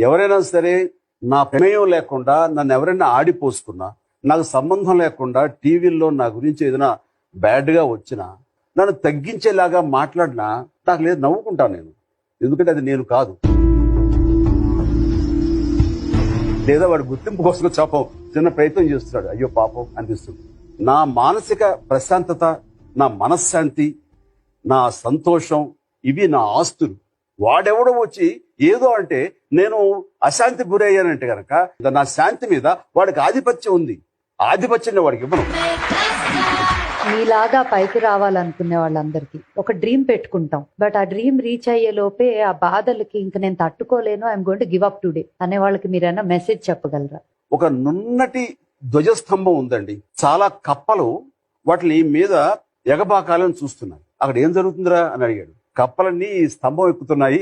ఎవరైనా సరే నా ప్రమేయం లేకుండా నన్ను ఎవరైనా ఆడిపోసుకున్నా, నాకు సంబంధం లేకుండా టీవీల్లో నా గురించి ఏదైనా బ్యాడ్గా వచ్చినా, నన్ను తగ్గించేలాగా మాట్లాడినా నాకు లేదు, నవ్వుకుంటాను నేను. ఎందుకంటే అది నేను కాదు. లేదా వాడు గుర్తింపు కోసం చాపం చిన్న ప్రయత్నం చేస్తున్నాడు, అయ్యో పాపం అనిపిస్తుంది. నా మానసిక ప్రశాంతత, నా మనశ్శాంతి, నా సంతోషం, ఇవి నా ఆస్తులు. వాడెవడో వచ్చి ఏదో అంటే నేను అశాంతి గురయ్యానంటే గనక నా శాంతి మీద వాడికి ఆధిపత్యం ఉంది. ఆధిపత్యాన్ని వాడికి ఇవ్వను. మీలాగా పైకి రావాలనుకునే వాళ్ళందరికీ ఒక డ్రీమ్ పెట్టుకుంటాం, బట్ ఆ డ్రీమ్ రీచ్ అయ్యే లోపే ఆ బాధలకి ఇంక నేను తట్టుకోలేను, I'm going to give up today అనే వాళ్ళకి మీరైనా మెసేజ్ చెప్పగలరా? ఒక నున్నటి ధ్వజస్తంభం ఉందండి, చాలా కప్పలు వాటిని మీద ఎగబాకాలని చూస్తున్నాయి. అక్కడ ఏం జరుగుతుందిరా అని అడిగాడు. కప్పలన్నీ స్తంభం ఎక్కుతున్నాయి,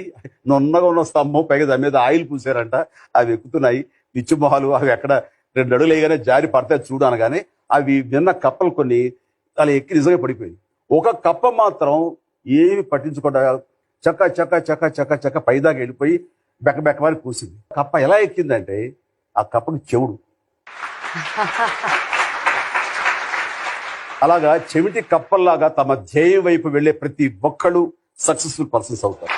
నున్నగా ఉన్న స్తంభం, పైగా దాని మీద ఆయిల్ పూసారంట, అవి ఎక్కుతున్నాయి. పిచ్చి మొహాలు అవి ఎక్కడ 2 అడుగులు వేయగానే జారి పడతాయి చూడు అనగానే అవి విన్న కప్పలు కొన్ని అలా ఎక్కి నిజంగా పడిపోయింది. ఒక కప్ప మాత్రం ఏమి పట్టించుకోకుండా చక్క చక్క చక్క చక్క చక్క పైదాకా వెళ్ళిపోయి బెక్క బెక్కవారి కూసింది. కప్ప ఎలా ఎక్కిందంటే ఆ కప్పకి చెవుడు. అలాగా చెవిటి కప్పల్లాగా తమ ధ్యేయం వైపు వెళ్లే ప్రతి ఒక్కళ్ళు సక్సెస్ఫుల్ పర్సన్స్ అవుతారు.